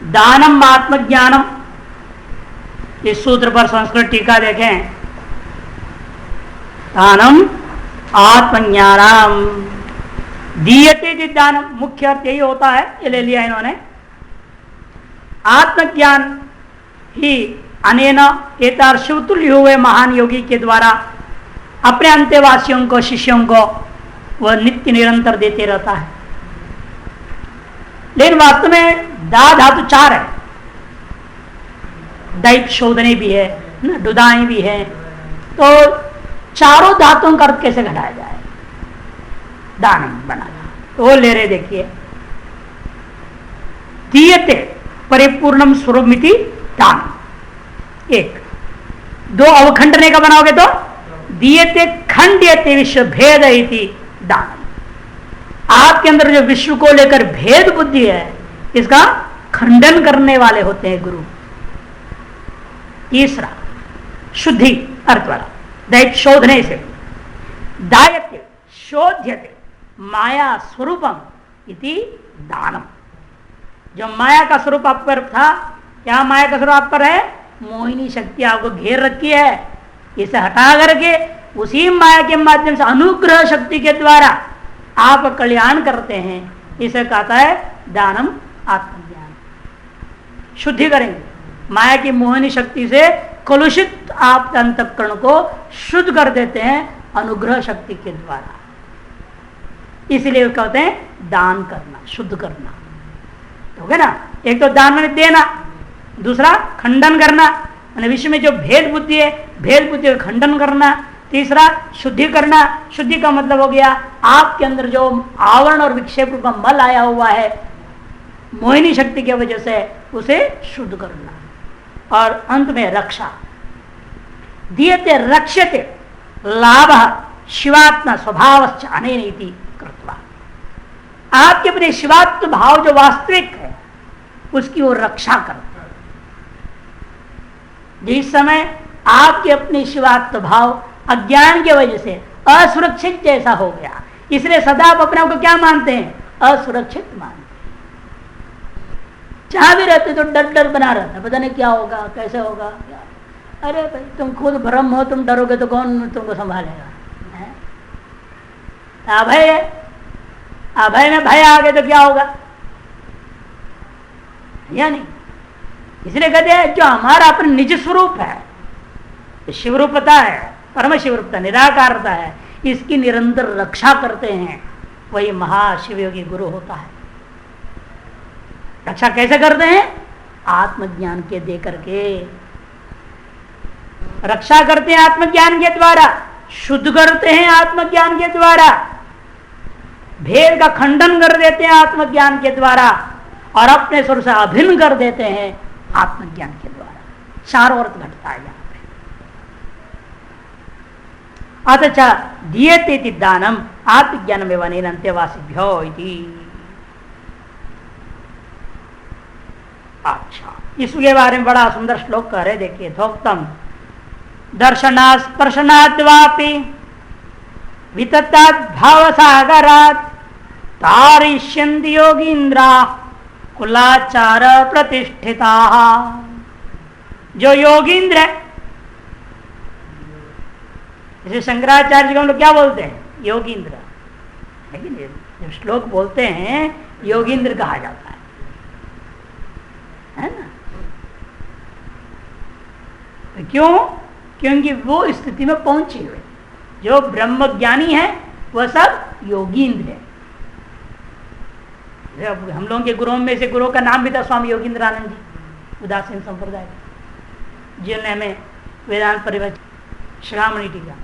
दानम आत्मज्ञानम, इस सूत्र पर संस्कृत टीका देखें। दानम आत्मज्ञानम दीयते जित दानम, मुख्य अर्थ यही होता है, ये ले लिया इन्होंने। आत्मज्ञान ही अनेन एतार्शुतुल्य हुए महान योगी के द्वारा अपने अंत्यवासियों को, शिष्यों को वह नित्य निरंतर देते रहता है। लेकिन वास्तव में दा धातु 4 है, दैत शोधने भी है, डुदाएं भी है, तो चारों धातुओं का अर्थ कैसे घटाया जाए? दान बनाना, तो वो ले रहे, देखिए। दीयते परिपूर्णम स्वरूपमिति दान, एक दो अवखंडने का बनाओगे तो दीयते खंड्यते विश्व भेद इति दान। आपके अंदर जो विश्व को लेकर भेद बुद्धि है, इसका खंडन करने वाले होते हैं गुरु। तीसरा शुद्धि अर्थ वाला, दैत शोधने से। दायते शोध्यते माया स्वरूपम इति दानम, जो माया का स्वरूप आप पर था, क्या माया का स्वरूप आप पर है? मोहिनी शक्ति आपको घेर रखी है, इसे हटा करके उसी माया के माध्यम से अनुग्रह शक्ति के द्वारा आप कल्याण करते हैं, इसे कहता है दानम आत्मज्ञान। शुद्धि करेंगे, माया की मोहिनी शक्ति से कलुषित आप अंतःकरण को शुद्ध कर देते हैं अनुग्रह शक्ति के द्वारा, इसलिए कहते हैं दान करना, शुद्ध करना। हो गया ना, एक तो दान मैंने देना, दूसरा खंडन करना, मैंने विश्व में जो भेद बुद्धि है, भेद बुद्धि का खंडन करना। तीसरा शुद्धि करना, शुद्धि का मतलब हो गया आपके अंदर जो आवरण और विक्षेप रूप मल आया हुआ है मोहिनी शक्ति की वजह से, उसे शुद्ध करना। और अंत में रक्षा, दीयते रक्ष्यते लाभ शिवात्मा स्वभावश्च अनेनेति कृत्वा। आपके अपने शिवात्म भाव जो वास्तविक है उसकी वो रक्षा करता है। जिस समय आपके अपने शिवात्म भाव अज्ञान की वजह से असुरक्षित जैसा हो गया, इसलिए सदा आप अपने आप को क्या मानते हैं? असुरक्षित मानते हैं। जहां भी रहते तो डर डर बना रहता, पता नहीं क्या होगा, कैसे होगा, क्या? अरे भाई तुम खुद भ्रम हो, तुम डरोगे तो कौन तुमको संभालेगा? अभय है, अभय में भय आ गए तो क्या होगा? या नहीं? इसलिए कहते हैं जो हमारा अपना निज स्वरूप है, शिव रूपता है, परम शिव रूपता, निराकारता है, इसकी निरंतर रक्षा करते हैं, वही महाशिव योगी गुरु होता है। रक्षा कैसे करते हैं? आत्मज्ञान के दे करके रक्षा करते हैं, आत्मज्ञान के द्वारा शुद्ध करते हैं, आत्मज्ञान के द्वारा भेद का खंडन कर देते हैं, आत्मज्ञान के द्वारा, और अपने स्वर से अभिन्न कर देते हैं आत्मज्ञान के द्वारा। चारों अर्थ घटता है यहाँ पे। अतः दीयते दानम आत्मज्ञानम एवं अंत्यवासिभ्यो इति। अच्छा, इसके बारे में बड़ा सुंदर श्लोक कह रहे, देखिए। थोक्तम दर्शनात् स्पर्शनात् वापि विततात् भावसागरात् तारिष्यन्ति योगीन्द्रा कुलाचार प्रतिष्ठिता। जो योगींद्र है, जैसे शंकराचार्य को हम लोग क्या बोलते हैं? योगींद्र। लेकिन जब श्लोक बोलते हैं योगींद्र कहा जाता है ना? तो क्यों? क्योंकि वो स्थिति में पहुंचे हुए जो ब्रह्मज्ञानी है वह सब योगींद्र है। हम लोगों के गुरुओं में से गुरु का नाम भी था स्वामी योगींद्रानंद जी, उदासीन संप्रदाय, जिन्होंने हमें वेदांत परिभाषा श्रामणी टीका।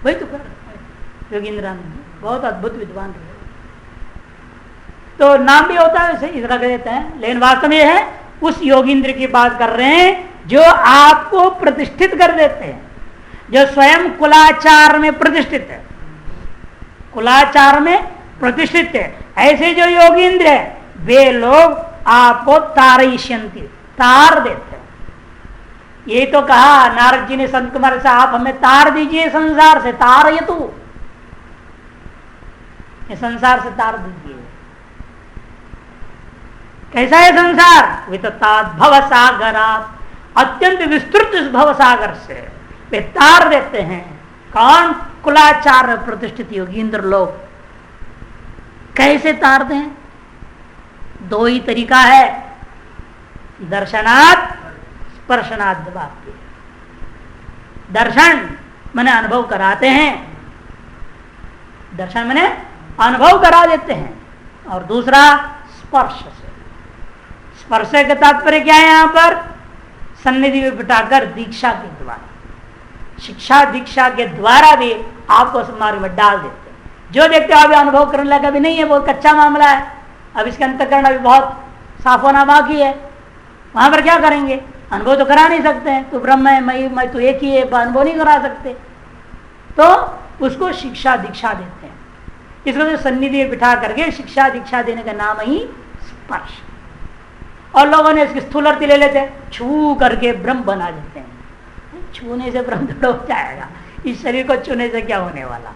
वही तो कर योगींद्रानंद बहुत अद्भुत विद्वान रहे, तो नाम भी होता है वैसे इस तरह देते हैं, लेकिन वास्तव में है उस योगींद्र की बात कर रहे हैं जो आपको प्रतिष्ठित कर देते हैं, जो स्वयं कुलाचार में प्रतिष्ठित है, कुलाचार में प्रतिष्ठित है। ऐसे जो योगींद्र है वे लोग आपको तारयिष्यन्ति, तार देते हैं। ये तो कहा नारद जी ने संत कुमार से, आप हमें तार दीजिए संसार से, तारयतु, ये संसार से तार दीजिए। कैसा है संसार? विततात् भव सागरात्, अत्यंत विस्तृत इस भव सागर से वे तार देते हैं। कौन? कुलाचार प्रतिष्ठित योगींद्र लोग। कैसे तार दें? दो ही तरीका है, दर्शनात् स्पर्शनात् वाक्य। दर्शन माने अनुभव कराते हैं, दर्शन माने अनुभव करा देते हैं, और दूसरा स्पर्श से। स्पर्श का तात्पर्य क्या है? यहां पर सन्निधि में बिठाकर दीक्षा के द्वारा, शिक्षा दीक्षा के द्वारा भी आपको मार्ग में डाल देते हैं। जो देखते हो अभी अनुभव करने लगा भी नहीं है, बहुत कच्चा मामला है, अब इसके अंतःकरण अभी बहुत साफ होना बाकी है, वहां पर क्या करेंगे? अनुभव तो करा नहीं सकते हैं, तो ब्रह्म है, मैं तो एक ही है, अनुभव नहीं करा सकते, तो उसको शिक्षा दीक्षा देते हैं। इसको सन्निधि में बिठा करके शिक्षा दीक्षा देने का नाम ही स्पर्श। और लोगों ने इसकी स्थूल अर्थ ले लेते हैं, छू करके ब्रह्म बना देते हैं। छूने से ब्रह्म तो हो जाएगा, इस शरीर को छूने से क्या होने वाला?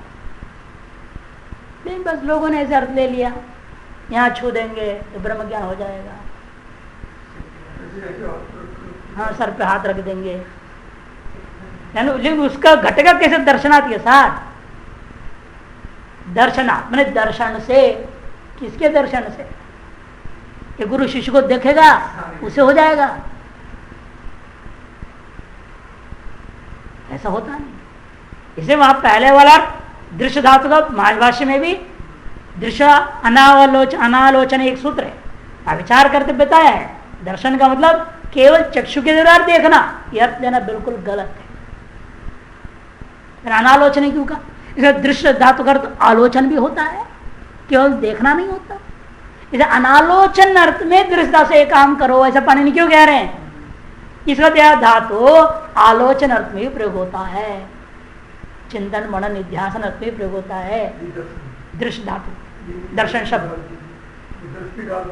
लेकिन बस लोगों ने ऐसे अर्थ ले लिया, यहाँ छू देंगे तो ब्रह्म ज्ञान हो जाएगा, हाँ सर पे हाथ रख देंगे। लेकिन उसका घटेगा कैसे? दर्शनात् के साथ। दर्शनात् माने दर्शन से। किसके दर्शन से? कि गुरु शिष्य को देखेगा उसे हो जाएगा, ऐसा होता नहीं। इसे वहां पहले वाला दृश्य धातु का महाभाष्य में भी दृश्य अनालोचन एक सूत्र है, विचार करते बताया है। दर्शन का मतलब केवल चक्षु के द्वारा देखना, यह अर्थ देना बिल्कुल गलत है। फिर अनालोचन क्यों कहा? इसे दृश्य धातु का अर्थ आलोचन भी होता है, केवल देखना नहीं होता। इसे अनालोचन अर्थ में दृष्टता से काम करो, ऐसा पाणिनि क्यों कह रहे हैं? इसका धातु आलोचन अर्थ में भी प्रयोग होता है, चिंतन मनन निध्यासन अर्थ में भी प्रयोग होता है। दृश्य धातु दर्शन शब्द,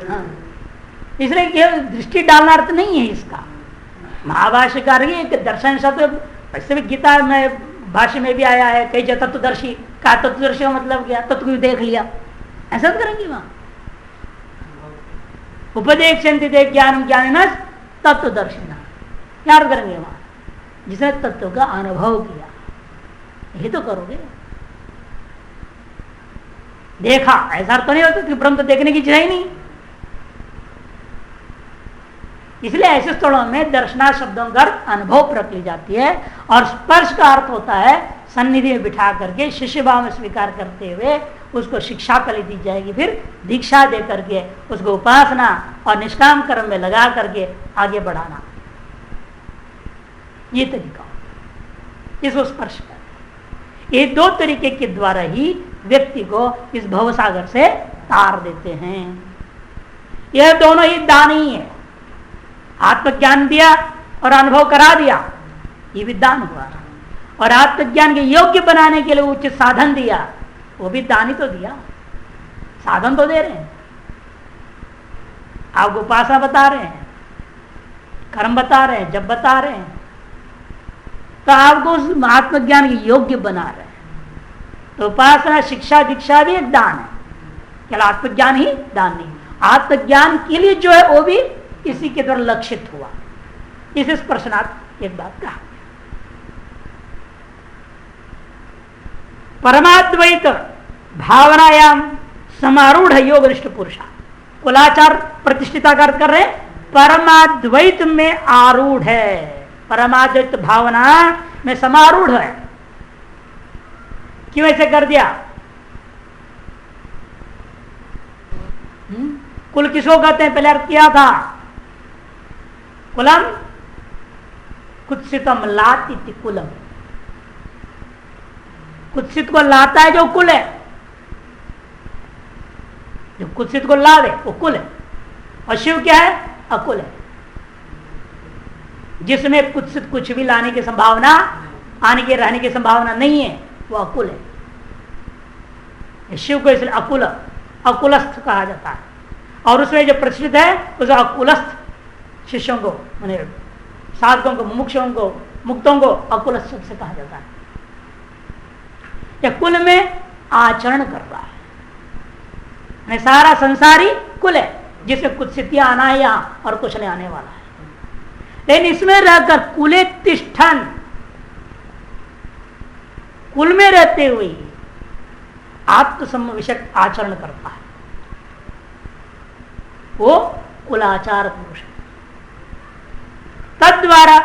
हाँ, इसलिए केवल दृष्टि डालना अर्थ नहीं है इसका। महाभाष्यकार दर्शन शब्द वैसे भी गीता में भाष्य में भी आया है, कई जगह तत्वदर्शी का। तत्वदर्शी का मतलब क्या? तत्व को देख लिया, ऐसा तो करेंगे वहां। उपदेक्षन्ति ते ज्ञानम ज्ञानिनः तत्वदर्शिनः, क्या करेंगे वहां? जिसने तत्व का अनुभव किया, यही तो करोगे। देखा ऐसा तो नहीं होता कि ब्रह्म तो देखने की चीज ही नहीं। इसलिए ऐसे स्थलों में दर्शना शब्दों का अनुभव प्रकट ली जाती है, और स्पर्श का अर्थ होता है सन्निधि में बिठा करके शिष्य भाव में स्वीकार करते हुए उसको शिक्षा पहले दी जाएगी, फिर दीक्षा दे करके उसको उपासना और निष्काम कर्म में लगा करके आगे बढ़ाना, ये तरीका इसको स्पर्श कर। ये दो तरीके के द्वारा ही व्यक्ति को इस भवसागर से तार देते हैं। यह दोनों ही दान ही है। आत्मज्ञान दिया और अनुभव करा दिया, ये भी दान हुआ। और आत्मज्ञान के योग्य बनाने के लिए उच्च साधन दिया, वो भी दान ही तो दिया। साधन तो दे रहे हैं, आपको उपासना बता रहे हैं, कर्म बता रहे हैं, जब बता रहे हैं, तो आपको उस आत्मज्ञान के योग्य बना रहे हैं। तो उपासना शिक्षा दीक्षा भी एक दान है, केवल आत्मज्ञान ही दान नहीं। आत्मज्ञान के लिए जो है वो भी इसी के द्वारा लक्षित हुआ। इस स्पर्शनात् एक बात कहा। परमाद्वैत भावनायाम समारूढ़ योग निष्ठ पुरुषा, कुलाचार प्रतिष्ठिता कर रहे, परमाद्वैत में आरूढ़ है, परमाद्वैत भावना में समारूढ़ है। क्यों ऐसे कर दिया? कुल किसको कहते हैं? पहले अर्थ किया था, कुलम कुत्सितम लाति कुलम, कुत्सित को लाता है जो कुल है, जो कुत्सित को ला दे वो कुल है। और शिव क्या है? अकुल है, जिसमें कुत्सित कुछ भी लाने की संभावना, आने के रहने की संभावना नहीं है, वो अकुल है। शिव को इसलिए अकुल अकुलस्थ कहा जाता है। और उसमें जो प्रचलित है उस अकुलस्थ शिष्यों को, माने साधकों को, मुमुक्षों को, मुक्तों को अकुलस्थ से कहा जाता है। या कुल में आचरण कर रहा है, सारा संसारी कुल है जिसमें कुछ स्थितियां आना है यहाँ और कुछ नहीं आने वाला है। लेकिन इसमें रहकर कुले तिष्ठन, कुल में रहते हुए आत्मसम विषय आचरण करता है, वो कुलाचार पुरुष है। तद द्वारा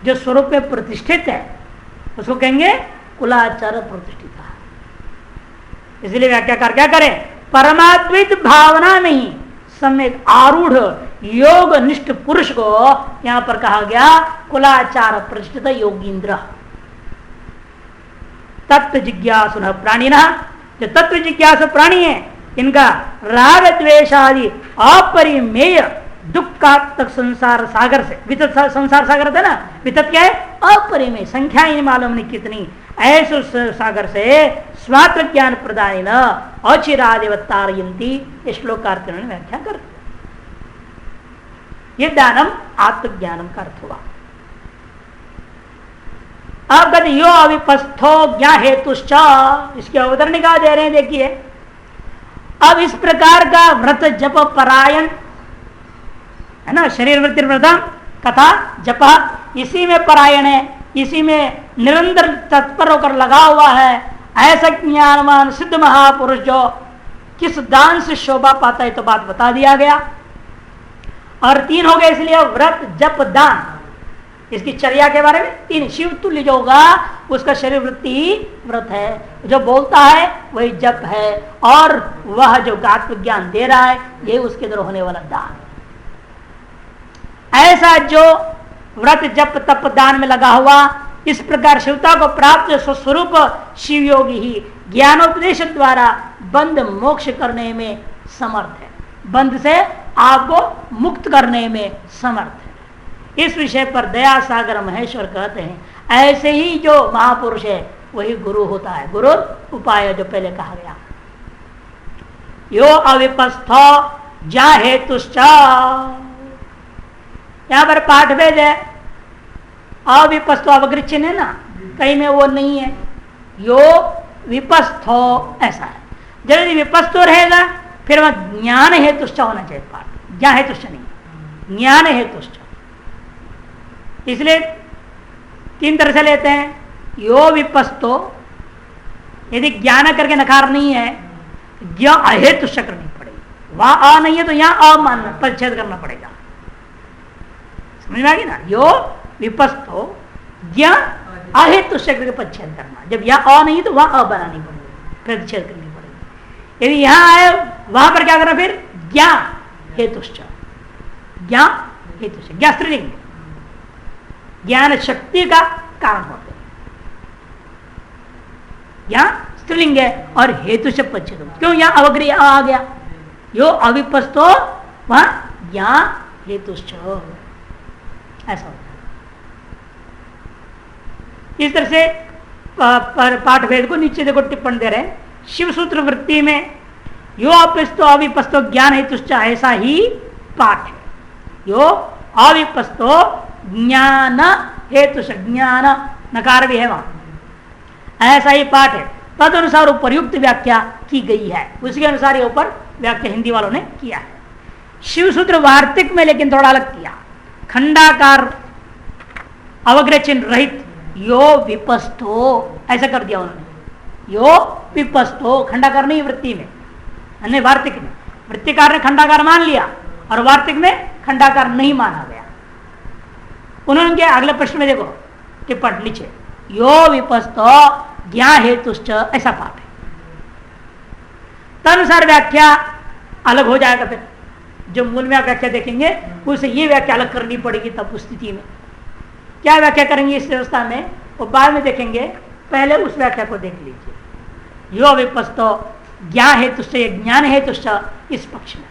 जो स्वरूप में प्रतिष्ठित है उसको कहेंगे कुलाचार प्रतिष्ठित। इसलिए व्याख्याकार क्या करें, परमाद्वैत भावना नहीं सम्यक आरूढ़ योग निष्ठ पुरुष को यहां पर कहा गया कुलाचार प्रतिष्ठित योगींद्र। तत्व जिज्ञासु प्राणी न, जो तत्व जिज्ञासु प्राणी है इनका राग द्वेषादि अपरिमेय दुखात्मक संसार सागर से, वितत संसार सागर था ना, वितत क्या है, अपरिमेय, संख्या ही मालूम नहीं कितनी, ऐसे सागर से स्वात्म ज्ञान प्रदान अचिरादिवतारयंती, इस श्लोकार्थ ने व्याख्या कर दिया। ये ज्ञानम आत्मज्ञानम का अर्थ हुआ। अब कहते यो अविपस्थो ज्ञा हेतुश्च, इसके अवतरणिका दे रहे हैं, देखिए। अब इस प्रकार का व्रत जप परायण है ना, शरीर वृत्ति व्रतम कथा जप, इसी में परायण है, इसी में निरंतर तत्पर होकर लगा हुआ है, ऐसा ज्ञानवान सिद्ध महापुरुष जो किस दान से शोभा पाता है तो बात बता दिया गया। और 3 हो गए, इसलिए व्रत जप दान, इसकी चर्या के बारे में 3। शिव तुल्य जो होगा उसका शरीर वृत्ति व्रत है, जो बोलता है वही जप है, और वह जो आत्म ज्ञान दे रहा है ये उसके द्वारा होने वाला दान। ऐसा जो व्रत जप तप दान में लगा हुआ, इस प्रकार शिवता को प्राप्त स्वस्वरूप शिव योगी ही ज्ञानोपदेश द्वारा बंध मोक्ष करने में समर्थ है, बंध से आपको मुक्त करने में समर्थ है। इस विषय पर दया सागर महेश्वर कहते हैं, ऐसे ही जो महापुरुष है वही गुरु होता है। गुरु उपाय जो पहले कहा गया, यो अविपस्थ जा हेतुश्च, यहां पर पाठ भेद है, अविपस्थो अवगृह चिन्ह है ना, कहीं में वो नहीं है, यो विपस्थो ऐसा है। जब यदि विपस्थो रहेगा फिर वह ज्ञान हेतुश्च होना चाहिए पाठ, ज्ञान हेतुश्च नहीं, ज्ञान हेतुश्च। इसलिए 3 तरह से लेते हैं। यो विपस्थो, यदि ज्ञान करके नकार नहीं है, ज्ञ अहेतुश्च करनी पड़ेगी, वहां अ नहीं है तो यहां अ मानना, परिच्छेद करना पड़ेगा, समझ में आ गई ना। यो विपस्थो ज्ञ अहेतुश्च करके परिच्छेद करना, जब यह अ नहीं तो वहां अ बनानी पड़ेगी, प्रतिच्छेद करनी पड़ेगी। यदि यहां आए वहां पर क्या करना, फिर ज्ञा हेतुश्च, ज्ञा हेतुश्च, ज्ञा स्त्रीलिंग, ज्ञान शक्ति का कारण होते हैं, यहां स्त्रीलिंग है, और हेतु से परिच्छेद, क्यों यहां अवग्रह आ गया, यो अविपस्थो वहां ज्ञान हेतुश्च, ऐसा होता है। इस तरह से पाठ भेद को नीचे देखो टिप्पण दे रहे हैं, शिव सूत्र वृत्ति में यो अविपस्थो अविपस्थो ज्ञान हेतुश्च ऐसा ही पाठ है। यो अविपस्थो ज्ञान हेतुश्च, ज्ञान नकार भी है वहां, ऐसा ही पाठ है। तद अनुसार उपर्युक्त व्याख्या की गई है, उसके अनुसार ये ऊपर व्याख्या हिंदी वालों ने किया है। शिव सूत्र वार्तिक में लेकिन थोड़ा अलग किया, खंडाकार अवग्रह चिन्ह रहित यो विपस्थो ऐसा कर दिया उन्होंने, यो विपस्थो, खंडाकार नहीं वृत्ति में, अन्य वार्तिक में। वृत्तिकार ने खंडाकार मान लिया और वार्तिक में खंडाकार नहीं माना गया। उन्होंने क्या, अगले प्रश्न में देखो टिप्पण नीचे, यो विपस्थो ज्ञा हेतुश्च ऐसा पाठ है। तदनुसार व्याख्या अलग हो जाएगा, फिर जो मूल में आप व्याख्या देखेंगे उसे ये व्याख्या अलग करनी पड़ेगी। तब उस स्थिति में क्या व्याख्या करेंगे इस व्यवस्था में वो बाद में देखेंगे, पहले उस व्याख्या को देख लीजिए। यो विपस्थो ज्ञा हेतुश्च ज्ञान हेतुश्च, इस पक्ष में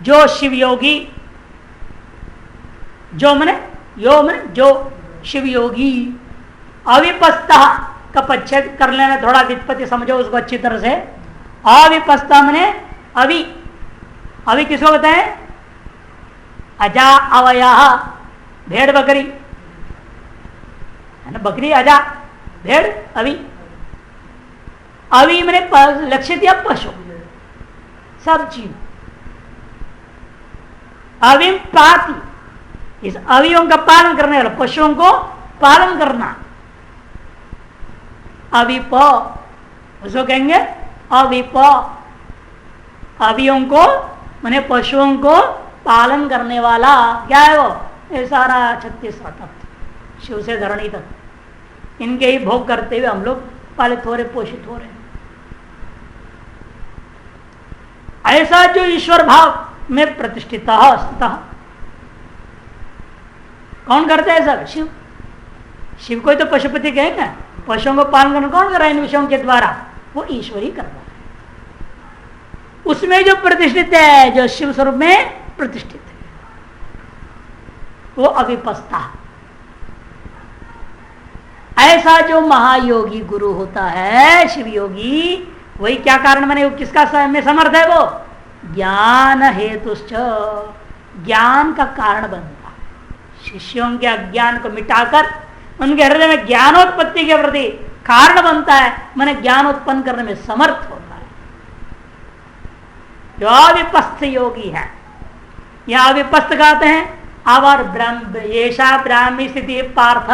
जो शिव योगी, जो मने यो मने जो शिव योगी, अविपस्थ का परिच्छेद कर लेना, थोड़ा व्युत्पत्ति समझो उसको अच्छी तरह से। अविपस्थ मने अवि, अवि किसको बताएं, अजा अवया, भेड़ बकरी है ना, बकरी अजा, भेड़ अवि। अवि मैंने लक्षित या पशु, सब जीव। अविम पाति, इस अवियों का पालन करने वाला, पशुओं को पालन करना। अविप, उसको कहेंगे अविप, अवियों को माने पशुओं को पालन करने वाला। क्या है वो? ये सारा 36 तत्व, शिव से धरणी तक, इनके ही भोग करते हुए हम लोग पालित हो रहे, पोषित हो रहे हैं। ऐसा जो ईश्वर भाव में प्रतिष्ठित स्थित, कौन करता है सब? शिव। शिव को तो पशुपति कहेंगे। पशुओं को पालन करना कौन कर रहा है इन विषयों के द्वारा? वो ईश्वर ही कर रहा है। उसमें जो प्रतिष्ठित है, जो शिव स्वरूप में प्रतिष्ठित है, वो अविपस्था। ऐसा जो महायोगी गुरु होता है, शिव योगी, वही क्या कारण बने? वो किसका में समर्थ है? वो ज्ञान हेतुश्च, ज्ञान का कारण बनता है। शिष्यों के अज्ञान को मिटाकर उनके हृदय में ज्ञानोत्पत्ति के प्रति कारण बनता है, माने ज्ञान उत्पन्न करने में समर्थ होता है। जो अविपस्थ योगी है, यह अविपस्थ कहते हैं। आवर ब्रह्म येषा ब्राह्मी स्थिति पार्थ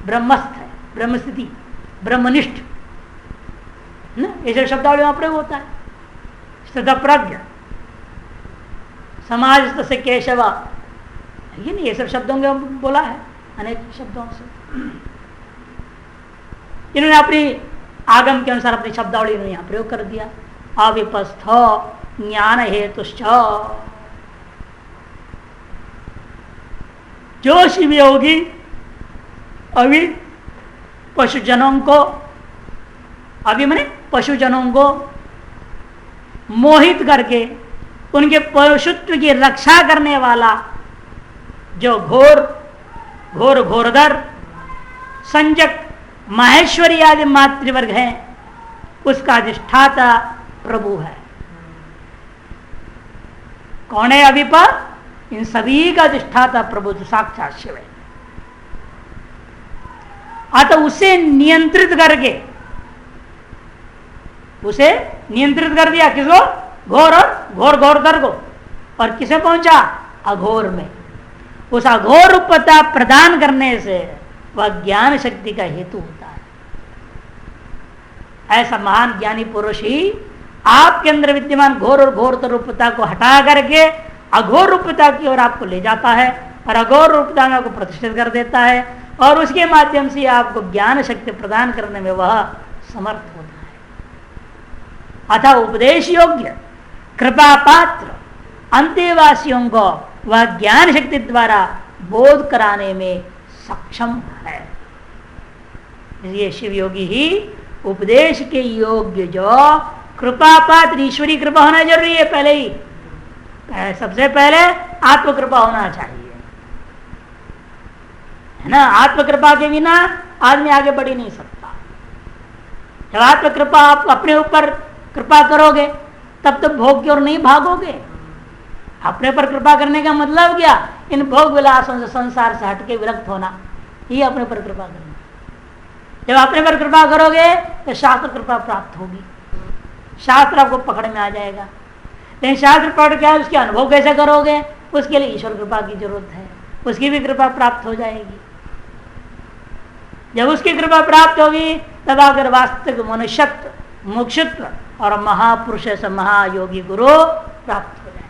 ब्रह्मस्थ है, ब्रह्म स्थिति, ब्रह्मनिष्ठ, ऐसे शब्दावली वहां प्रयोग होता है। प्रज्ञ समाज से केशव, ये सब शब्दों के बोला है, अनेक शब्दों से इन्होंने अपनी आगम के अनुसार अपनी शब्दावली ने यहां प्रयोग कर दिया। अविपस्थ ज्ञान हेतुश्च, जो शिव योगी अभी पशुजनों को, अभी मैंने पशुजनों को मोहित करके उनके पशुत्व की रक्षा करने वाला, जो घोरधर संजक माहेश्वरी आदि मातृवर्ग है, उसका अधिष्ठाता प्रभु है। कौन है अभी पर? इन सभी का अधिष्ठाता प्रभु तो साक्षात शिव है। अतः उसे नियंत्रित करके, उसे नियंत्रित कर दिया किसको? घोर और घोरधर को। और किसे पहुंचा? अघोर में। उस अघोर रूपता प्रदान करने से वह ज्ञान शक्ति का हेतु होता है। ऐसा महान ज्ञानी पुरुष ही आपके अंदर विद्यमान घोर और घोर रूपता को हटा करके अघोर रूपता की ओर आपको ले जाता है और अघोर रूपता में आपको प्रतिष्ठित कर देता है, और उसके माध्यम से आपको ज्ञान शक्ति प्रदान करने में वह समर्थ होता है। अतः उपदेश योग्य कृपा पात्र अंतेवासियों को वह ज्ञान शक्ति द्वारा बोध कराने में सक्षम है। इसलिए शिव योगी ही उपदेश के योग्य, जो कृपा पात्र, ईश्वरी कृपा होना जरूरी है। पहले ही सबसे पहले आत्मकृपा होना चाहिए, है ना। आत्मकृपा के बिना आदमी आगे बढ़ ही नहीं सकता। जब आत्मकृपा आप अपने ऊपर कृपा करोगे तब तो भोग की ओर नहीं भागोगे। अपने पर कृपा करने का मतलब क्या? इन भोग विलासों से, संसार से हटके विरक्त होना, ये अपने पर कृपा करना। जब अपने पर कृपा करोगे तो शास्त्र कृपा प्राप्त होगी, शास्त्र आपको पकड़ में आ जाएगा। लेकिन शास्त्र पढ़ के उसके अनुभव कैसे करोगे? उसके लिए ईश्वर कृपा की जरूरत है, उसकी भी कृपा प्राप्त हो जाएगी। जब उसकी कृपा प्राप्त होगी तब अगर वास्तविक मनुष्यत्व, मोक्षत्व और महापुरुष से महायोगी गुरु प्राप्त हो जाए।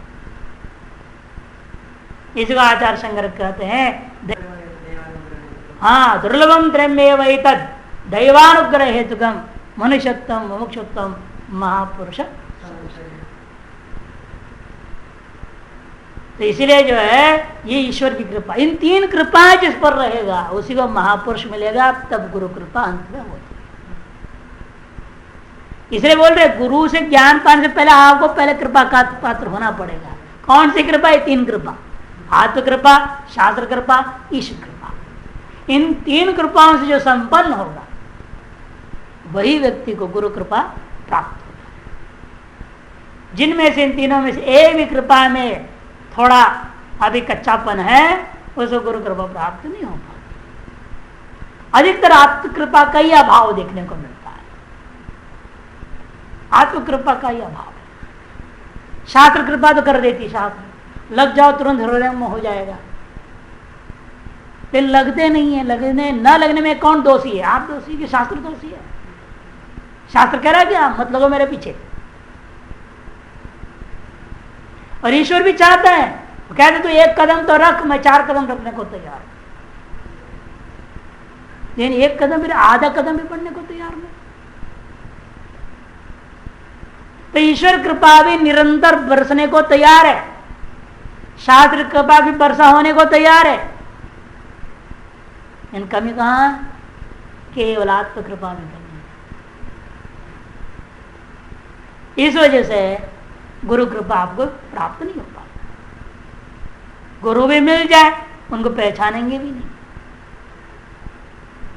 इसको आचार्य शंकर कहते हैं, हाँ, दुर्लभम त्रयमेव एतद् दैवानुग्रह हेतुकम मनुष्यत्वम मोक्षत्वम महापुरुष। तो इसीलिए जो है ये ईश्वर की कृपा, इन तीन कृपाएं जिस पर रहेगा उसी को महापुरुष मिलेगा, तब गुरु कृपा अंत में होती है। इसलिए बोल रहे गुरु से ज्ञान पाने से पहले आपको पहले कृपा का पात्र होना पड़ेगा। कौन सी कृपा? ये तीन कृपा, आत्म कृपा, शास्त्र कृपा, ईश्वर कृपा। इन तीन कृपाओं से जो संपन्न होगा वही व्यक्ति को गुरु कृपा प्राप्त होगा। जिनमें से इन तीनों में से एक भी कृपा में थोड़ा अभी कच्चापन है, उसको गुरु कृपा प्राप्त नहीं हो पाती। अधिकतर आत्म कृपा का ही अभाव देखने को मिलता है। आत्म कृपा का ही अभाव है। शास्त्र कृपा तो कर देती, शास्त्र लग जाओ तुरंत हृदय में हो जाएगा, लेकिन लगते नहीं है। लगने न लगने में कौन दोषी है? आप दोषी कि शास्त्र दोषी है? शास्त्र कह रहा है कि आप मत लगो मेरे पीछे, और ईश्वर भी चाहता है, वो कहते तू एक कदम तो रख, मैं 4 कदम रखने को तैयार हूं, लेकिन एक कदम फिर आधा कदम भी बढ़ने को तैयार नहीं। तो ईश्वर कृपा भी निरंतर बरसने को तैयार है, शास्त्र कृपा भी वर्षा होने को तैयार है, इन कमी कहां? केवल आत्म कृपा में कमी है। इस वजह से गुरु कृपा आपको प्राप्त नहीं हो पाता। गुरु भी मिल जाए, उनको पहचानेंगे भी नहीं,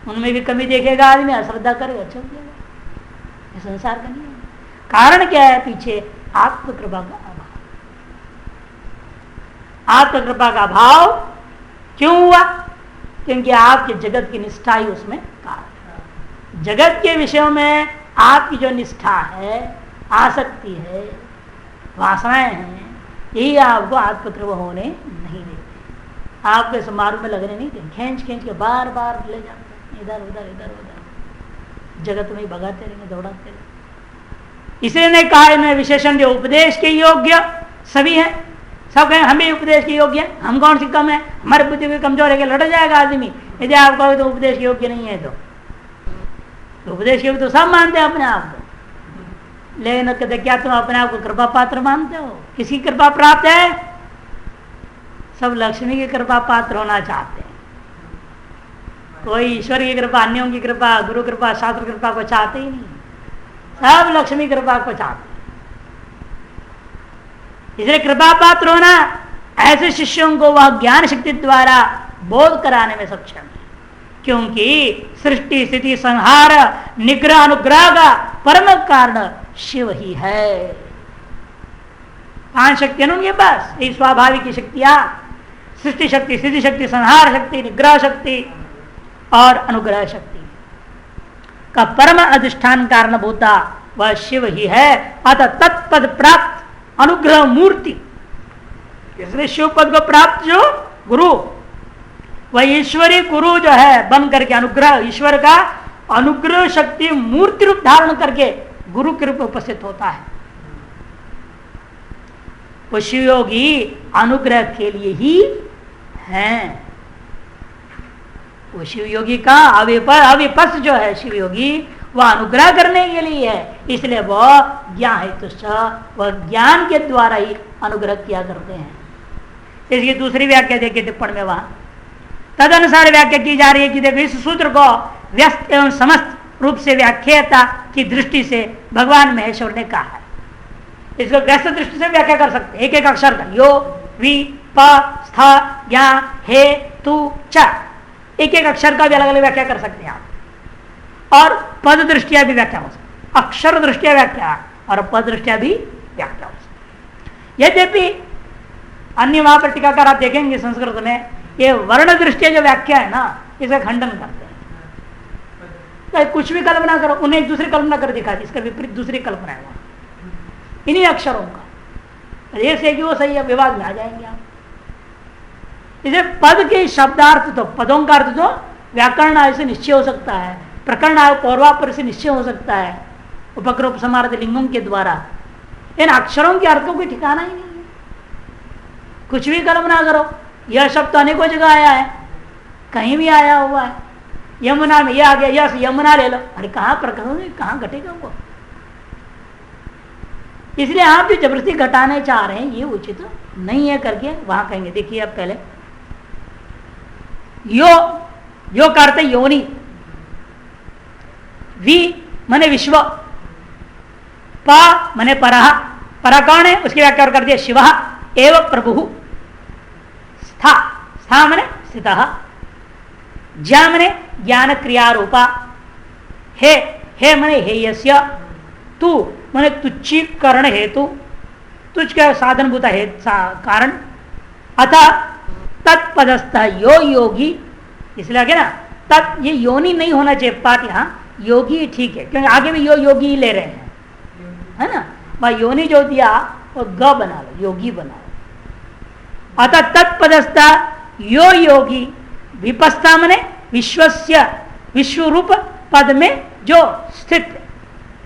उनमें भी कमी देखेगा आदमी, अश्रद्धा करेगा, चल जाएगा। ये संसार का नहीं है। कारण क्या है? पीछे आत्म कृपा का अभाव। आत्म कृपा का अभाव क्यों हुआ? क्योंकि आपके जगत की निष्ठा ही उसमें कारण है। जगत के विषयों में आपकी जो निष्ठा है, आसक्ति है, वासनाएं हैं, यही आपको आत्मकृपा होने नहीं देते। आपके समारोह में लगने नहीं देते, खींच खींच के बार बार ले जाते हैं इधर उधर इधर उधर, जगत में ही भगाते रहेंगे, दौड़ाते रहेंगे। इसलिए ने कहा इन्हें विशेषण जो उपदेश के योग्य सभी हैं, सब कहें हम भी उपदेश के योग्य हैं, हम कौन सी कम है, हमारे बुद्धि भी कमजोर है, लड़ जाएगा आदमी यदि आप कहोगे तो उपदेश के योग्य नहीं है। तो उपदेश के योग्य तो सब मानते हैं अपने आप को, लेकिन कहते क्या तुम अपने आप को कृपा पात्र मानते हो? किसकी कृपा प्राप्त है? सब लक्ष्मी की कृपा पात्र होना चाहते हैं। कोई ईश्वर की कृपा, अन्यों की कृपा, गुरु कृपा, शास्त्र कृपा को चाहते ही नहीं, सब लक्ष्मी कृपा को चाहते हैं। इसलिए कृपा पात्र होना ऐसे शिष्यों को वह ज्ञान शक्ति द्वारा बोध कराने में सक्षम है, क्योंकि सृष्टि स्थिति संहार निग्रह अनुग्रह का परम कारण शिव ही है। 5 शक्तियां उनके पास, ये स्वाभाविक शक्तियां, सृष्टि शक्ति, स्थिति शक्ति, संहार शक्ति, निग्रह शक्ति और अनुग्रह शक्ति का परम अधिष्ठान कारणभूता वह शिव ही है। अतः तत्पद प्राप्त अनुग्रह मूर्ति, इसलिए शिव पद को प्राप्त जो गुरु, वह ईश्वरी गुरु जो है बन करके अनुग्रह, ईश्वर का अनुग्रह शक्ति मूर्ति रूप धारण करके गुरु के रूप में उपस्थित होता है। वो शिवयोगी अनुग्रह के लिए ही हैं। वो शिवयोगी का अविपस्त जो है शिवयोगी, वह अनुग्रह करने के लिए है, इसलिए वह ज्ञान हेतु, वह ज्ञान के द्वारा ही अनुग्रह किया करते हैं। इसकी दूसरी व्याख्या देखिए टिप्पणी में, वहां तदनुसार व्याख्या की जा रही है कि देखो इस सूत्र को व्यस्त एवं समस्त रूप से व्याख्याता की दृष्टि से भगवान महेश्वर ने कहा है। इसको व्यस्त दृष्टि से व्याख्या कर सकते हैं, एक एक अक्षर का, यो वि प स्थ ज्ञा हे तु च, एक एक अक्षर का भी अलग अलग व्याख्या कर सकते हैं आप, और पद दृष्टिया भी व्याख्या हो सकती, अक्षर दृष्टिया व्याख्या और पद दृष्टिया भी व्याख्या हो सकती। यद्यपि अन्य वहां पर टीकाकार आप देखेंगे संस्कृत में, ये वर्ण दृष्टिया जो व्याख्या है ना, इसका खंडन करते हैं। तो कुछ भी कल्पना करो, उन्हें एक दूसरी कल्पना कर दिखा दी, इसका विपरीत दूसरी कल्पना है वहां इन्हीं अक्षरों का, ये से कि वो सही है, विवाद में आ जाएंगे आप। इसे पद के शब्दार्थ, तो पदों का अर्थ तो व्याकरण आय से निश्चय हो सकता है, प्रकरण आय पौर्वापर से निश्चय हो सकता है, उपक्र उपसमार्थ लिंगों के द्वारा। इन अक्षरों के अर्थ को कोई ठिकाना ही नहीं है, कुछ भी कल्पना करो। यह शब्द तो अनेकों जगह आया है, कहीं भी आया हुआ है, यमुना में यह आ गया, यस यमुना ले लो, अरे कहाँ प्रकरण में कहाँ घटेगा वो? इसलिए आप जो जबरदस्ती घटाने चाह रहे हैं ये उचित नहीं है करके वहां कहेंगे। देखिए अब पहले यो करते योनि, वि मने विश्व, पा मने परहा, परा कौन है उसकी व्याख्या कर दिया शिव एवं प्रभु, स्था स्था मने स्थित, ज्ञा मने ज्ञान क्रिया रूपा, हे मने हेयस्य, तू मने तुच्छीकरण हेतु, तुझ का साधन भूता है कारण, अतः तत्पदस्थ यो योगी, इसलिए आगे ना तत्, ये योनि नहीं होना चाहिए पाठ, यहाँ योगी ठीक है क्योंकि आगे भी यो योगी ही ले रहे हैं। है ना, वह योनि जो दिया वो ग बना लो, योगी बना लो। अतः तत्पदस्था यो योगी, विपस्था मने विश्वस्य, विश्व रूप पद में जो स्थित है।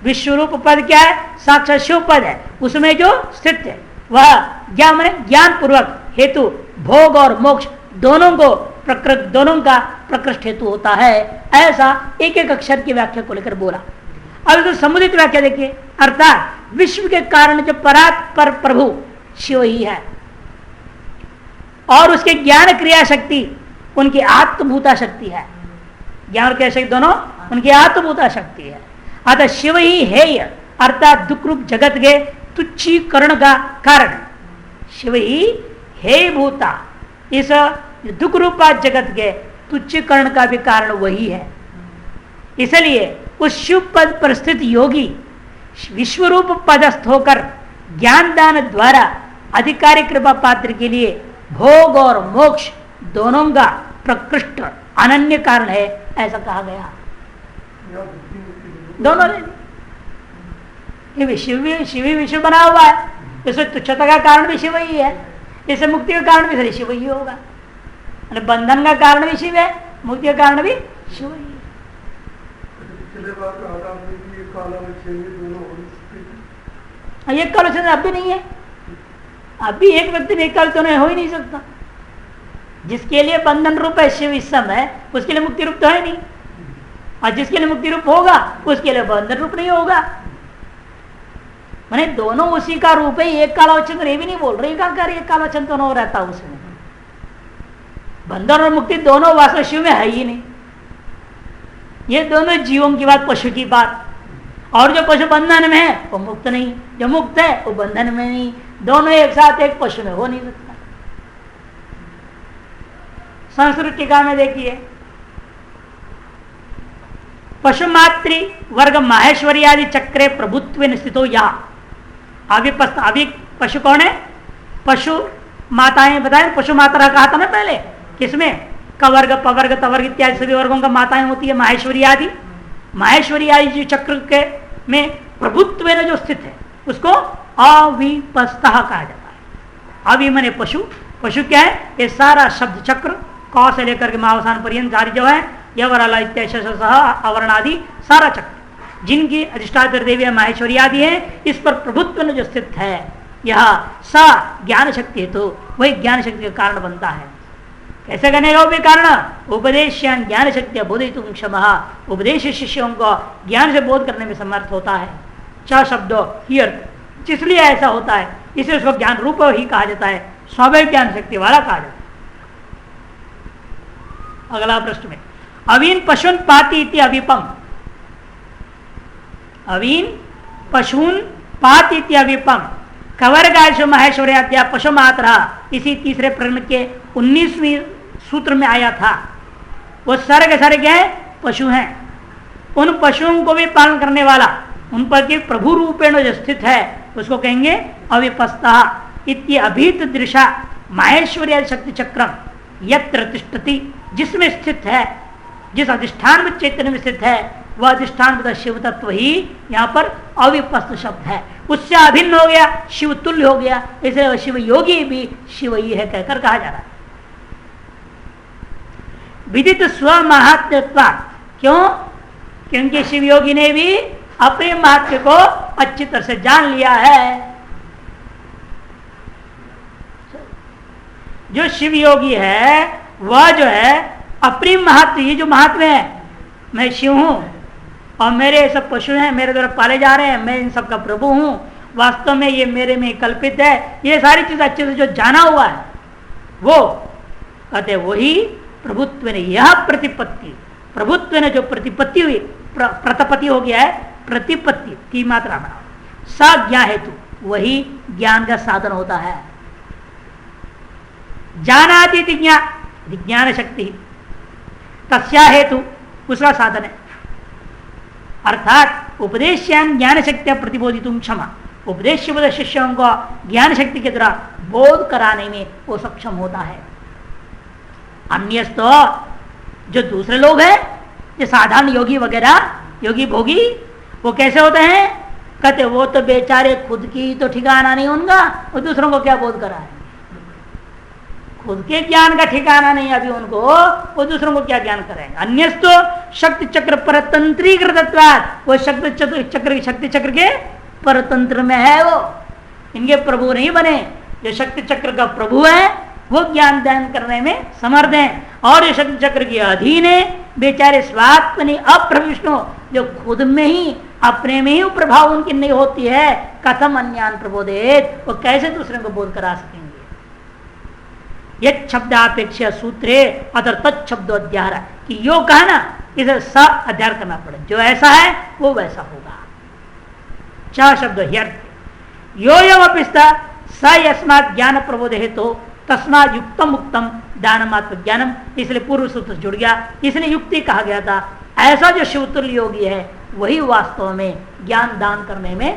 विश्व रूप पद क्या है? साक्षात शिव पद है, उसमें जो स्थित है वह ज्ञान मने ज्ञान पूर्वक हेतु भोग और मोक्ष दोनों को प्रकृत, दोनों का प्रकृष्ट हेतु होता है। ऐसा एक एक अक्षर की व्याख्या को लेकर बोला। अब तो समुदित व्याख्या देखिए, अर्थात विश्व के कारण जो परात पर प्रभु शिव ही है और उसके ज्ञान क्रिया शक्ति उनकी आत्मभूता शक्ति है। ज्ञान और क्रिया शक्ति दोनों उनकी आत्मभूता शक्ति है। अतः शिव ही हेय अर्थात दुख रूप जगत के तुच्छीकरण का कारण, शिव ही हे भूता, इस दुख रूपा जगत के तुच्छीकरण का भी कारण वही है। इसलिए उस शिव पद पर स्थित योगी विश्वरूप पदस्थ होकर ज्ञान दान द्वारा अधिकारी कृपा पात्र के लिए भोग और मोक्ष दोनों का प्रकृष्ट अनन्य कारण है, ऐसा कहा गया। दोनों ये शिव विश्व बना हुआ है, इसमें तुच्छता का कारण भी शिव ही है, इसे मुक्ति का कारण भी शिव ही होगा। बंधन का कारण भी शिव है, मुक्ति का कारण भी शिव ही है। एक कालोचन अब भी नहीं है, अभी एक व्यक्ति में एक कालोचन हो ही नहीं सकता। जिसके लिए बंधन रूप है शिव इस समय, उसके लिए मुक्ति रूप तो है नहीं, और जिसके लिए मुक्ति रूप होगा उसके लिए बंधन रूप नहीं होगा। मैंने दोनों उसी का रूप है, एक कालावचन ये भी नहीं बोल रहे एक कालावचन तो न रहता उसमें। बंधन और मुक्ति दोनों वास्तव शिव में है ही नहीं। ये दोनों जीवों की बात, पशु की बात, और जो पशु बंधन में है वो मुक्त नहीं, जो मुक्त है वो बंधन में नहीं, दोनों एक साथ एक पशु में हो नहीं सकता। संस्कृत टीका में देखिए, पशु मातृ वर्ग माहेश्वरी आदि चक्रे प्रभुत्व स्थितो या अविपस्त। अभी पशु कौन है? पशु माताएं बताएं, पशु माता कहा था ना पहले, किसमें? कवर्ग पवर्ग तवर्ग इत्यादि सभी वर्गों का माताएं होती है माहेश्वरी आदि। माहेश्वरी आदि जो चक्र के में प्रभुत्व में जो स्थित है उसको अविपस्ता कहा जाता है। अवि मने पशु, पशु क्या है? ये सारा शब्द चक्र क से लेकर के महावसान पर्यंत सारी जो है यवराला इत्यादि आवरण आदि सारा चक्र जिनकी अधिष्ठात्र देवी माहेश्वरी आदि है, इस पर प्रभुत्व में जो स्थित है यह सा ज्ञान शक्ति है, तो वही ज्ञान शक्ति का कारण बनता है। कैसे बनेगा वो भी कारण? उपदेश्यान ज्ञान शक्ति बोधितुम क्षमः, उपदेश शिष्यों को ज्ञान से बोध करने में समर्थ होता है। च शब्दों ही अर्थ, इसलिए ऐसा होता है, इसे उसको ज्ञान रूप ही कहा जाता है, स्वाभाविक ज्ञान शक्ति वाला कहा जाता है। अगला प्रश्न में अवीन पशुन पाति इति अविपम, अवीन पशुन पाति इति अविपम कवर्गाशु महेश्वर्याद्या पशु मात्रा, इसी तीसरे प्रकरण के 19वीं सूत्र में आया था। वो सर्ग है पशु हैं, उन पशुओं को भी पालन करने वाला, उन पर के प्रभु रूपेण जो स्थित है उसको कहेंगे अविपस्ता। इति अभीत दृशा माहेश्वर्य शक्ति चक्रम यत्र तिष्ठति, जिसमें स्थित है, जिस अधिष्ठान में चैतन्य में स्थित है वह अधिष्ठान शिव तत्व ही यहाँ पर अविपस्त शब्द है, उससे अभिन्न हो गया, शिव तुल्य हो गया, इसलिए शिव योगी भी शिव ही है कहकर कहा जा रहा है। विदित स्व महात्म्यत्व, क्यों? क्योंकि शिव योगी ने भी अपने महात्म्य को अच्छी तरह से जान लिया है। जो शिव योगी है वह जो है अपनी महात्म्य, ये जो महात्म्य है, मैं शिव हूं और मेरे सब पशु हैं, मेरे द्वारा पाले जा रहे हैं, मैं इन सब का प्रभु हूं, वास्तव में ये मेरे में कल्पित है, ये सारी चीज अच्छे से जो जाना हुआ है वो कहते वही प्रभुत्व ने, यह प्रतिपत्ति, प्रभुत्व ने जो प्रतिपत्ति हुई, प्रतपति हो गया है, प्रतिपत्ति की मात्रा बना, सा ज्ञान हेतु, वही ज्ञान का साधन होता है। जानाति ज्ञान शक्ति तस्या हेतु, उसका साधन है। अर्थात उपदेश्यान ज्ञान शक्ति प्रतिबोधितुम क्षमा, उपदेश शिष्यों को ज्ञान शक्ति के द्वारा बोध कराने में वो सक्षम होता है। अन्य तो जो दूसरे लोग हैं, जो साधारण योगी वगैरह, योगी भोगी, वो कैसे होते हैं? कहते वो तो बेचारे खुद की तो ठिकाना नहीं उनका, वो दूसरों को क्या बोध करा है? खुद के ज्ञान का ठिकाना नहीं अभी उनको, वो दूसरों को क्या ज्ञान कराएंगे? अन्यस्तो शक्ति चक्र परतंत्रीकृतत्वात्, वो शक्ति चक्र के परतंत्र में है, वो इनके प्रभु नहीं बने। जो शक्ति चक्र का प्रभु है वो ज्ञान दान करने में समर्थ है, और जो शक्ति चक्र के अधीन है बेचारे स्वात्मनि अप्रविष्णु, जो खुद में ही अपने में ही प्रभाव उनकी नहीं होती है, कथम अन्यान प्रबोधित, वो कैसे दूसरे को बोध करा सकेंगे? ये शब्दापेक्षा सूत्रे अतर तत्शब्द अध्यार, कि यो कहा ना इसे स अध्यार करना पड़े, जो ऐसा है वो वैसा होगा। च शब्द ह्यर्थ यो यमपिस्ता स यस्मात् ज्ञान प्रबोध हेतु तस्मात् युक्तम मुक्तम दानमात्म ज्ञानम, इसलिए पूर्व सूत्र जुड़ गया, इसलिए युक्ति कहा गया था। ऐसा जो शिवतुल्य योगी है वही वास्तव में ज्ञान दान करने में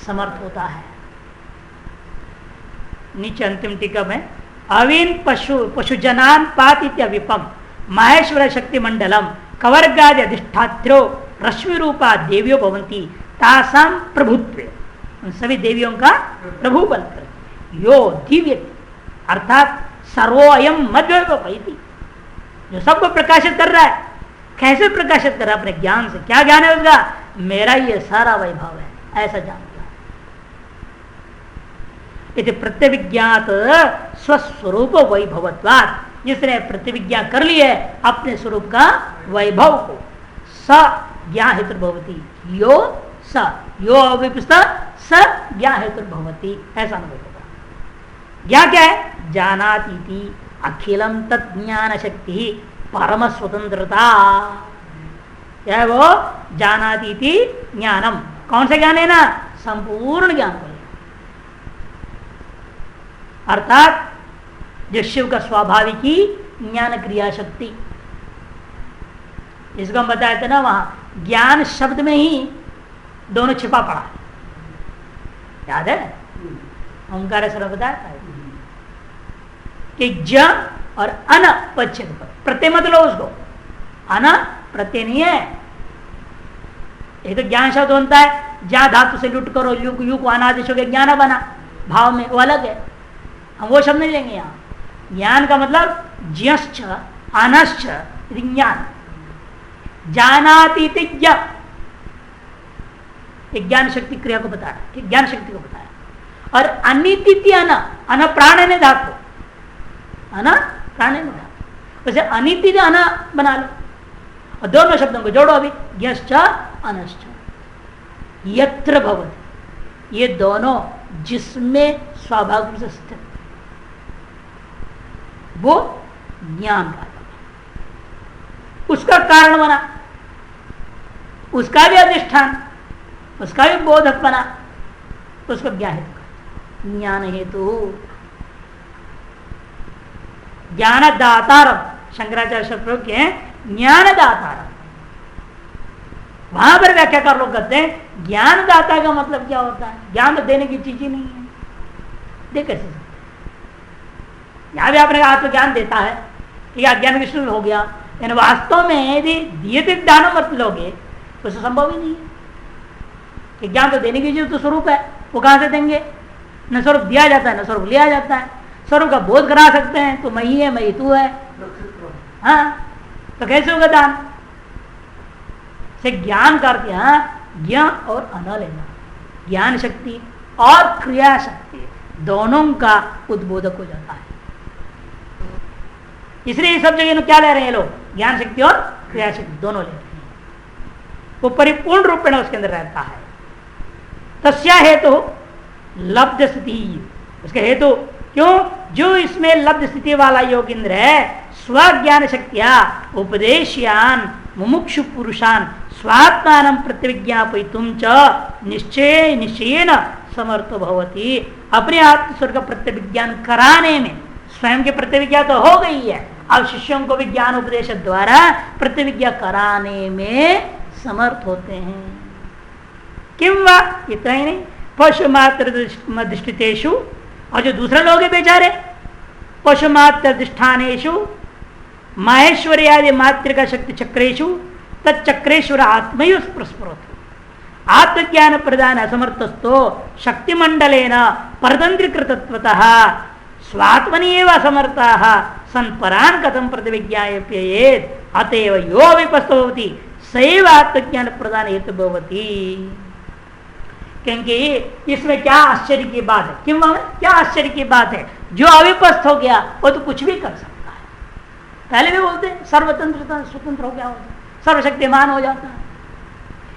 समर्थ होता है। नीचे अंतिम टीका में अवीन पशुजनान पातित्य विपम माहेश्वर शक्ति मंडलम कवर्गादि अधिष्ठात्रो रश्मि रूपा देवियों भवंती तासाम प्रभुत्व, उन सभी देवियों का प्रभु बनकर यो दिव्य अर्थात सर्वोयम मद्वैपैति, जो सबको प्रकाशित कर रहा है। कैसे प्रकाशित कर रहा है? अपने ज्ञान से। क्या ज्ञान है उसका? मेरा ये सारा वैभव है, ऐसा जानता है। इति प्रत्यविज्ञात स्वस्वरूप वैभवत्वात्, जिसने प्रतिविज्ञा कर ली है अपने स्वरूप का वैभव को, स ज्ञा हेतु भवती, यो स यो अविपस्त स ज्ञा हेतु भवती, ऐसा अनुभव होगा। ज्ञा क्या है? जानातीति अखिलम तज्ञान शक्ति परम स्वतंत्रता, क्या है वो? जानातीति ज्ञानम, कौन सा ज्ञान है ना? संपूर्ण ज्ञान को, अर्थात जो शिव का स्वाभाविकी ज्ञान क्रिया शक्ति, इसको हम बताए थे ना, वहां ज्ञान शब्द में ही दोनों छिपा पड़ा है, याद है? ओंकार से बताया था कि ज और अन पश्चिम प्रत्यय मत लो उसको, अन प्रत्यय नहीं है। ये तो ज्ञान शब्द होता है, ज्ञान धातु से लुट करो युग युग अनादेश हो गया, ज्ञान बना भाव में, वो अलग है, हम वो शब्द नहीं लेंगे यहाँ। ज्ञान का मतलब ज्ञश्च अनश्च ज्ञान, जानाति ज्ञान शक्ति क्रिया को बताया, ज्ञान शक्ति को बताया। और अनिति अन प्राण ने धातु, अना प्राण ने धातु, वैसे अनिति अना बना लो और दोनों शब्दों को जोड़ो अभी, ज्ञश्च अनश्च यत्र भवति, ये दोनों जिसमें स्वाभाविक रूप से स्थित, वो ज्ञान का उसका कारण बना, उसका भी अधिष्ठान, उसका भी बोधक बना, उसको ज्ञान हेतु, ज्ञान हेतु ज्ञान दातारम, शंकराचार्य शब्द प्रयोग किए हैं ज्ञान दातारम। वहां पर व्याख्याकार लोग कहते हैं ज्ञान दाता का मतलब क्या होता है? ज्ञान तो देने की चीज ही नहीं है, देख कैसे सकते? यहां भी आपने आत्मज्ञान देता है, ठीक है, ज्ञान विष्णु हो गया, यानी वास्तव में यदि दिए दान मत लोगे तो संभव ही नहीं है कि ज्ञान तो देने की चीज तो स्वरूप है, वो कहां से देंगे? न स्वरूप दिया जाता है न स्वरूप लिया जाता है। स्वरूप का बोध करा सकते हैं तो मैं ही है, मैं ही तू है, हाँ, तो कैसे होगा दान? से ज्ञान का अर्थ यहाँ ज्ञान और अन लेना, ज्ञान शक्ति और क्रिया शक्ति दोनों का उद्बोधक हो जाता है। इसलिए सब जगह क्या ले रहे हैं लोग? ज्ञान शक्ति और क्रिया शक्ति दोनों ले रहे हैं, वो परिपूर्ण रूप में उसके अंदर रहता है। तस्या हेतु लब्ध स्थिति, उसके हेतु क्यों? जो इसमें लब्ध स्थिति वाला योगिंद्र है, स्वज्ञान शक्तिया उपदेशयान मुमुक्षु पुरुषान स्वात्मान प्रतिविज्ञापयितुम च निश्चय निश्चयेन समर्थ भवति, अपने आत्मस्वर का प्रत्यभिज्ञान कराने में, स्वयं की प्रतिविज्ञा तो हो गई है, अब शिष्यों को भी ज्ञान उपदेश द्वारा प्रतिविज्ञा कराने में समर्थ होते हैं। किम वा, इतना ही नहीं, पशु मात्र दृष्टितेषु, और जो दूसरे लोग हैं बेचारे, पशु मात्र अधिष्ठानेषु माहेश्वरी आदि मातृका शक्ति चक्रेशु तच्चक्रेश्वर आत्मयु स्पृस्फुरतु, आत्मज्ञान प्रदान असमर्थस्तो शक्तिमंडलेन परतंत्रीकृतत्वतः स्वात्मनिएव असमर्थाः सन्परान् कथं प्रतिविज्ञायप्येत् अतएव यो विपस्तो भवति सैव आत्मज्ञान प्रदान हेतु भवति। क्योंकि इसमें क्या आश्चर्य की बात है, क्यों क्या आश्चर्य की बात है, जो अविपस्त हो गया वो तो कुछ भी कर सकता है। पहले भी बोलते हैं सर्वतंत्रता स्वतंत्र हो गया होता, सर्वशक्तिमान हो जाता है,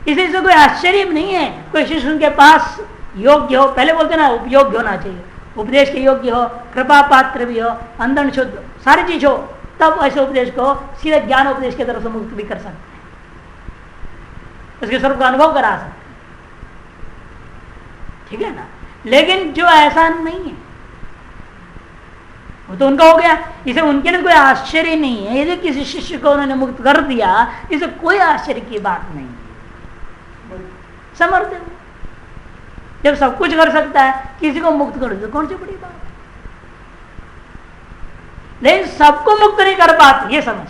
इसी से कोई आश्चर्य नहीं है। कोई शिष्य उनके पास योग्य हो, पहले बोलते ना उपयोग्य होना चाहिए, उपदेश के योग्य हो, कृपा पात्र भी हो, अंधन शुद्ध सारी चीज हो, तब ऐसे उपदेश को सीधे ज्ञान उपदेश की तरफ से मुक्त भी कर सकते हैं, उसके स्वरूप का अनुभव करा सकते हैं, ठीक है ना। लेकिन जो ऐसा नहीं है वो तो उनका हो गया, इसे उनके लिए कोई आश्चर्य नहीं है। यदि किसी शिष्य को उन्होंने मुक्त कर दिया इसे कोई आश्चर्य की बात नहीं है, समर्थ है। जब सब कुछ कर सकता है किसी को मुक्त कर दो कौन सी बड़ी बात है। लेकिन सबको मुक्त नहीं कर पाते ये समझ,